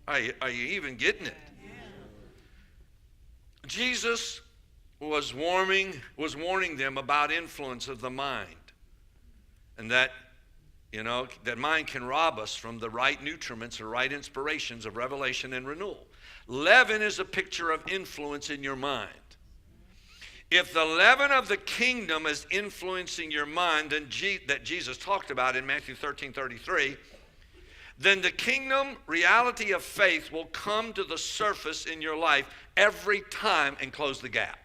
Are you even getting it? Jesus was warning them about influence of the mind, and that that mind can rob us from the right nutriments or right inspirations of revelation and renewal. Leaven is a picture of influence in your mind. If the leaven of the kingdom is influencing your mind that Jesus talked about in Matthew 13:33, then the kingdom reality of faith will come to the surface in your life every time and close the gap.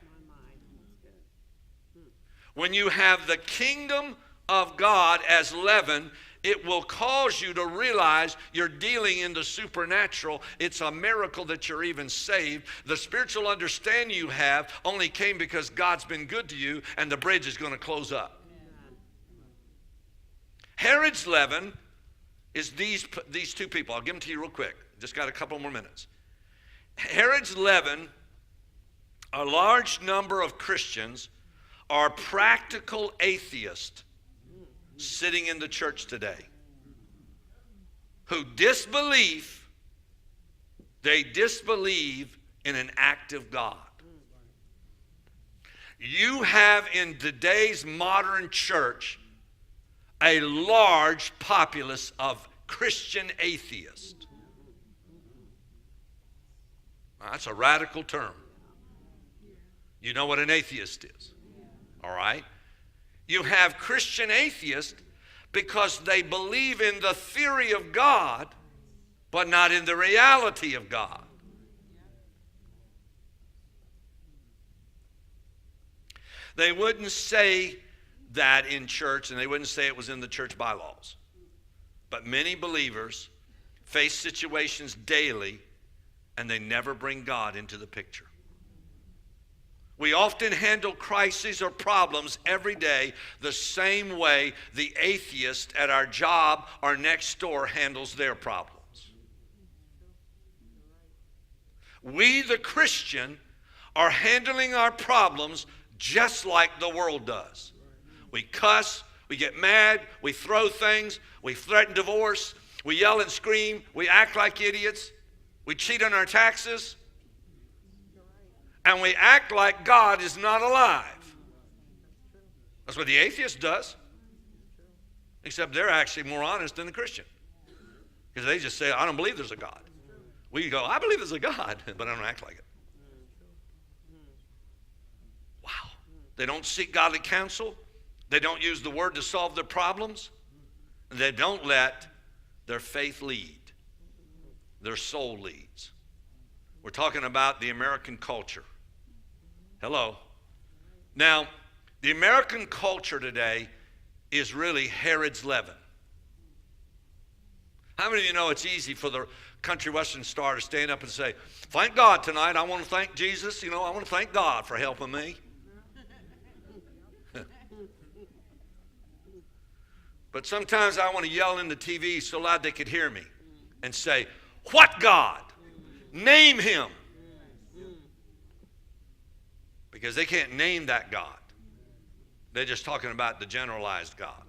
When you have the kingdom of God as leaven, it will cause you to realize you're dealing in the supernatural. It's a miracle that you're even saved. The spiritual understanding you have only came because God's been good to you, and the bridge is going to close up. Herod's leaven is these two people. I'll give them to you real quick. Just got a couple more minutes. Herod's leaven, a large number of Christians are practical atheists sitting in the church today who disbelieve in an active God. You have in today's modern church a large populace of Christian atheists. Now, that's a radical term. You know what an atheist is, all right? You have Christian atheists because they believe in the theory of God, but not in the reality of God. They wouldn't say that in church, and they wouldn't say it was in the church bylaws. But many believers face situations daily, and they never bring God into the picture. We often handle crises or problems every day the same way the atheist at our job or next door handles their problems. We, the Christian, are handling our problems just like the world does. We cuss, we get mad, we throw things, we threaten divorce, we yell and scream, we act like idiots, we cheat on our taxes, and we act like God is not alive. That's what the atheist does. Except they're actually more honest than the Christian. Because they just say, I don't believe there's a God. We go, I believe there's a God, but I don't act like it. Wow. They don't seek godly counsel. They don't use the word to solve their problems. They don't let their faith lead. Their soul leads. We're talking about the American culture. Hello. Now, the American culture today is really Herod's leaven. How many of you know it's easy for the country western star to stand up and say, thank God tonight, I want to thank Jesus, I want to thank God for helping me. But sometimes I want to yell in the TV so loud they could hear me and say, what God? Name him. Because they can't name that God. They're just talking about the generalized God.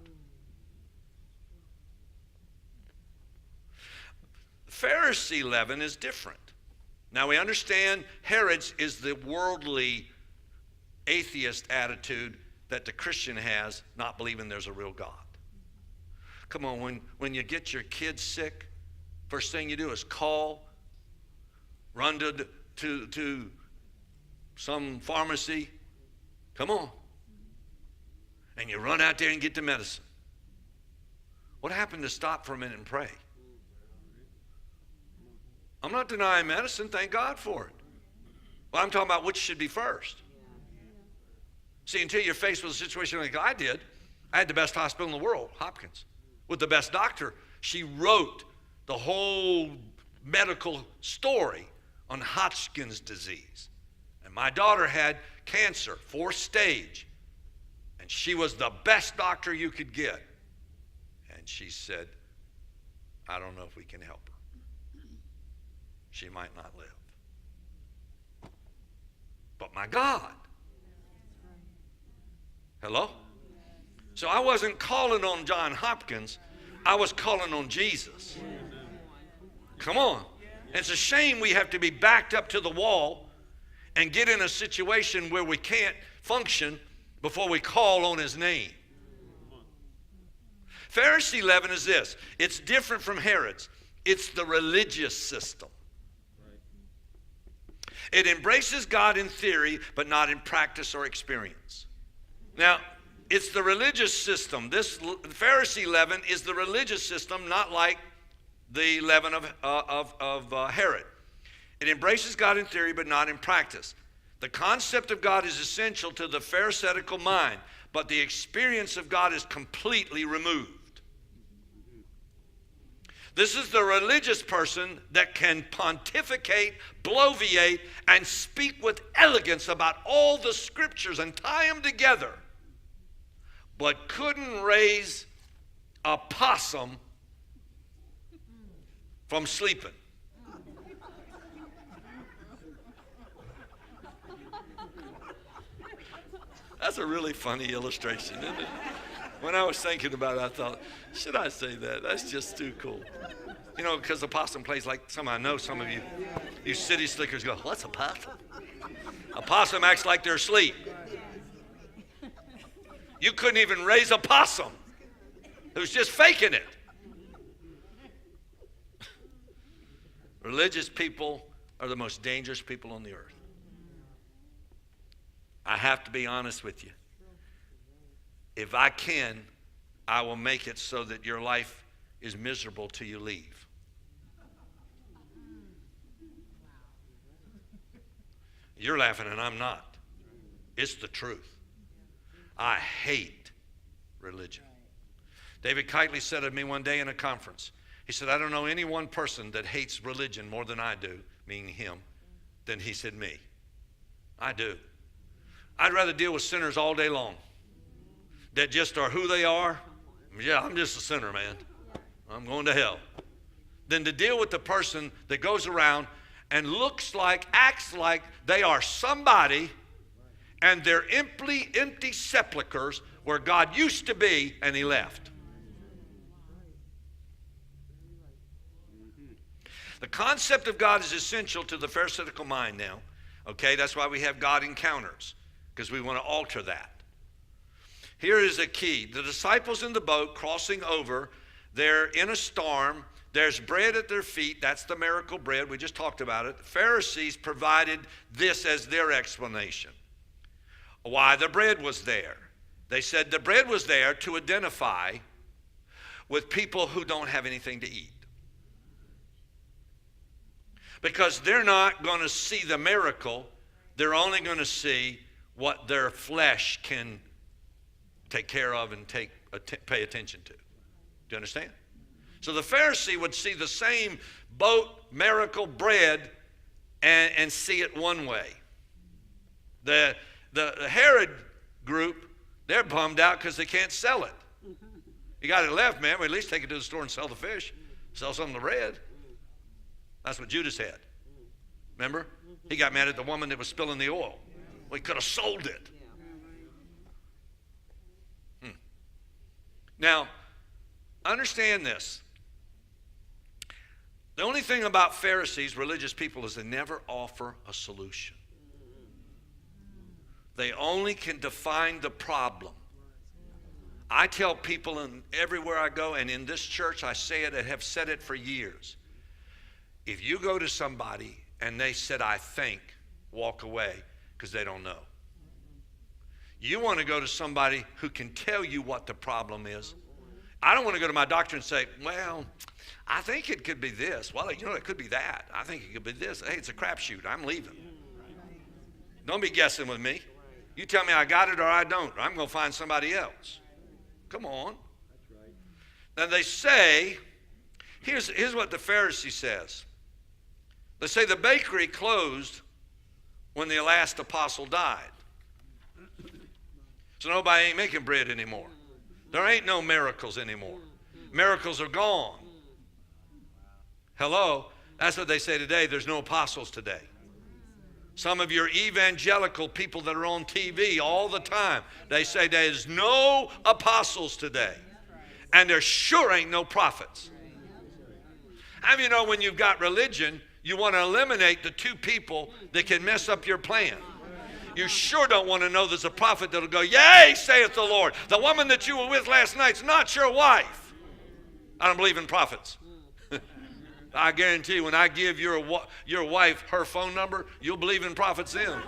Pharisee leaven is different. Now we understand Herod's is the worldly atheist attitude that the Christian has, not believing there's a real God. Come on, when you get your kids sick, first thing you do is call, run to some pharmacy. Come on. And you run out there and get the medicine. What happened to stop for a minute and pray? I'm not denying medicine, thank God for it. But I'm talking about which should be first. See, until you're faced with a situation like I did, I had the best hospital in the world, Hopkins, with the best doctor. She wrote the whole medical story on Hodgkin's disease. And my daughter had cancer, 4th stage. And she was the best doctor you could get. And she said, I don't know if we can help her. She might not live. But my God. Hello? So I wasn't calling on John Hopkins. I was calling on Jesus. Come on. It's a shame we have to be backed up to the wall and get in a situation where we can't function before we call on his name. Pharisee leaven is this. It's different from Herod's. It's the religious system. It embraces God in theory, but not in practice or experience. Now, it's the religious system. This Pharisee leaven is the religious system, not like the leaven of Herod. It embraces God in theory, but not in practice. The concept of God is essential to the Pharisaical mind, but the experience of God is completely removed. This is the religious person that can pontificate, bloviate, and speak with elegance about all the scriptures and tie them together, but couldn't raise a possum from sleeping. That's a really funny illustration, isn't it? When I was thinking about it, I thought, should I say that? That's just too cool. You know, because the possum plays like I know some of you city slickers go, what's a possum? A possum acts like they're asleep. You couldn't even raise a possum who's just faking it. Religious people are the most dangerous people on the earth. I have to be honest with you. If I can, I will make it so that your life is miserable till you leave. You're laughing and I'm not. It's the truth. I hate religion. David Kitely said to me one day in a conference, he said, I don't know any one person that hates religion more than I do, meaning him, than he said me. I do. I'd rather deal with sinners all day long that just are who they are. Yeah, I'm just a sinner, man. I'm going to hell. Than to deal with the person that goes around and looks like, acts like they are somebody and they're empty sepulchers where God used to be and he left. The concept of God is essential to the Pharisaical mind now. Okay, that's why we have God encounters, because we want to alter that. Here is a key. The disciples in the boat crossing over, they're in a storm. There's bread at their feet. That's the miracle bread. We just talked about it. The Pharisees provided this as their explanation. Why the bread was there. They said the bread was there to identify with people who don't have anything to eat. Because they're not going to see the miracle. They're only going to see what their flesh can take care of and pay attention to. Do you understand? So the Pharisee would see the same boat, miracle, bread, and see it one way. The Herod group, they're bummed out because they can't sell it. You got it left, man. Well, at least take it to the store and sell the fish. Sell some of the bread. That's what Judas had. Remember? He got mad at the woman that was spilling the oil. Well, he could have sold it. Now, understand this. The only thing about Pharisees, religious people, is they never offer a solution. They only can define the problem. I tell people everywhere I go, and in this church I say it and have said it for years. If you go to somebody and they said, I think, walk away, because they don't know. You want to go to somebody who can tell you what the problem is. I don't want to go to my doctor and say, well, I think it could be this. Well, you know, it could be that. I think it could be this. Hey, it's a crapshoot. I'm leaving. Don't be guessing with me. You tell me I got it or I don't. Or I'm going to find somebody else. Come on. Now they say, here's what the Pharisee says. They say the bakery closed when the last apostle died. So nobody ain't making bread anymore. There ain't no miracles anymore. Miracles are gone. Hello? That's what they say today. There's no apostles today. Some of your evangelical people that are on TV all the time, they say there's no apostles today. And there sure ain't no prophets. How do you know when you've got religion, You want to eliminate the two people that can mess up your plan. You sure don't want to know there's a prophet that'll go, yea, saith the Lord. The woman that you were with last night's not your wife. I don't believe in prophets. I guarantee you, when I give your wife her phone number, you'll believe in prophets then.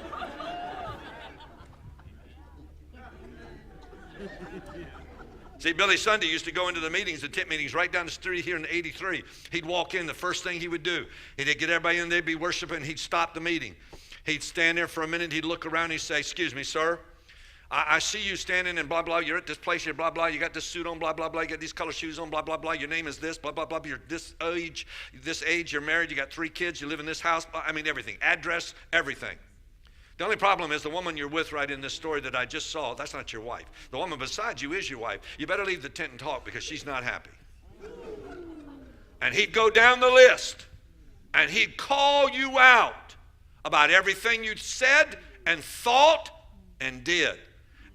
See, Billy Sunday used to go into the meetings, the tent meetings, right down the street here in 83. He'd walk in, the first thing he would do, he'd get everybody in, they'd be worshiping, he'd stop the meeting. He'd stand there for a minute, he'd look around, he'd say, excuse me, sir, I see you standing and blah, blah, you're at this place, you're blah, blah, you got this suit on, blah, blah, blah, you got these color shoes on, blah, blah, blah, your name is this, blah, blah, blah, you're this age, you're married, you got 3 kids, you live in this house, I mean everything, address, everything. The only problem is the woman you're with right in this story that I just saw, that's not your wife. The woman beside you is your wife. You better leave the tent and talk because she's not happy. And he'd go down the list and he'd call you out about everything you'd said and thought and did.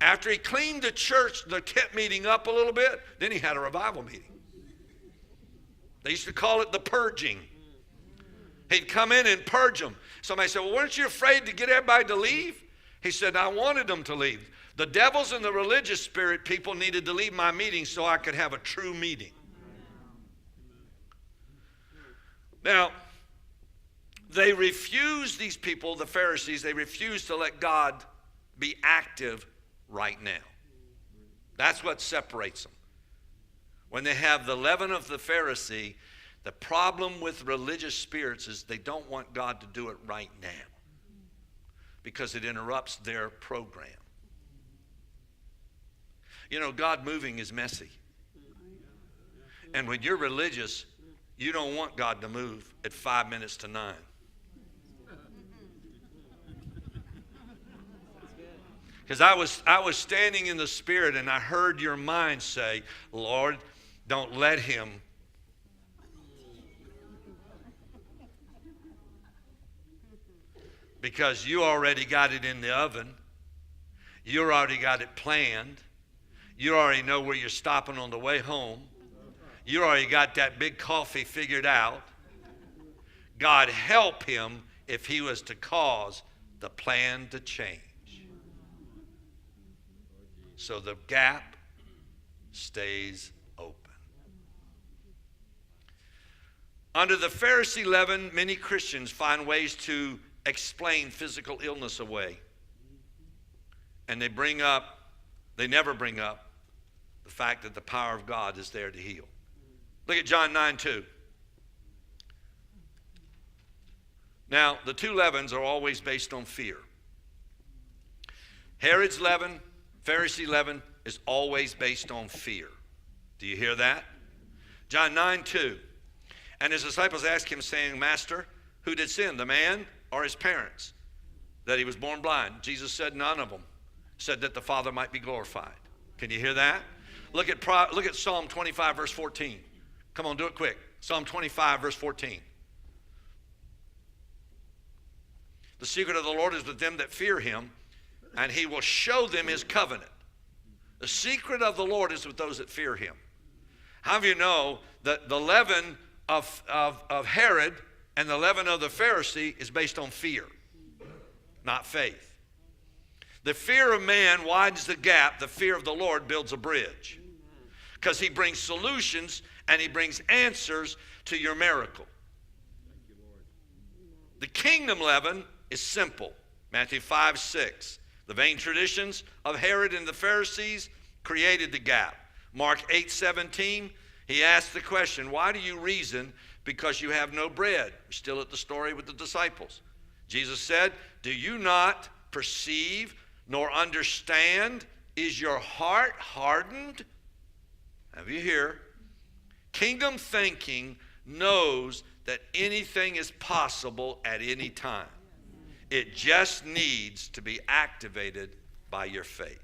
After he cleaned the church, the tent meeting up a little bit, then he had a revival meeting. They used to call it the purging. He'd come in and purge them. Somebody said, well, weren't you afraid to get everybody to leave? He said, I wanted them to leave. The devils and the religious spirit people needed to leave my meeting so I could have a true meeting. Now, they refused, these people, the Pharisees, they refused to let God be active right now. That's what separates them. When they have the leaven of the Pharisee, the problem with religious spirits is they don't want God to do it right now because it interrupts their program. You know, God moving is messy. And when you're religious, you don't want God to move at 5 minutes to 9. Because I was standing in the Spirit and I heard your mind say, Lord, don't let him. Because you already got it in the oven. You already got it planned. You already know where you're stopping on the way home. You already got that big coffee figured out. God help him if he was to cause the plan to change. So the gap stays open. Under the Pharisee leaven, many Christians find ways to explain physical illness away. And they never bring up the fact that the power of God is there to heal. Look at John 9:2. Now, the two leavens are always based on fear. Herod's leaven, Pharisee leaven is always based on fear. Do you hear that? John 9:2. And his disciples asked him, saying, Master, who did sin, the man or his parents, that he was born blind? Jesus said, none of them. Said that the Father might be glorified. Can you hear that? Look at Psalm 25, verse 14. Come on, do it quick. Psalm 25, verse 14. The secret of the Lord is with them that fear him, and he will show them his covenant. The secret of the Lord is with those that fear him. How many of you know that the leaven of Herod and the leaven of the Pharisee is based on fear, not faith? The fear of man widens the gap. The fear of the Lord builds a bridge, because he brings solutions and he brings answers to your miracle. The kingdom leaven is simple. Matthew 5:6. The vain traditions of Herod and the Pharisees created the gap. Mark 8:17. He asked the question, why do you reason because you have no bread? We're still at the story with the disciples. Jesus said, do you not perceive nor understand? Is your heart hardened? Have you here? Kingdom thinking knows that anything is possible at any time. It just needs to be activated by your faith.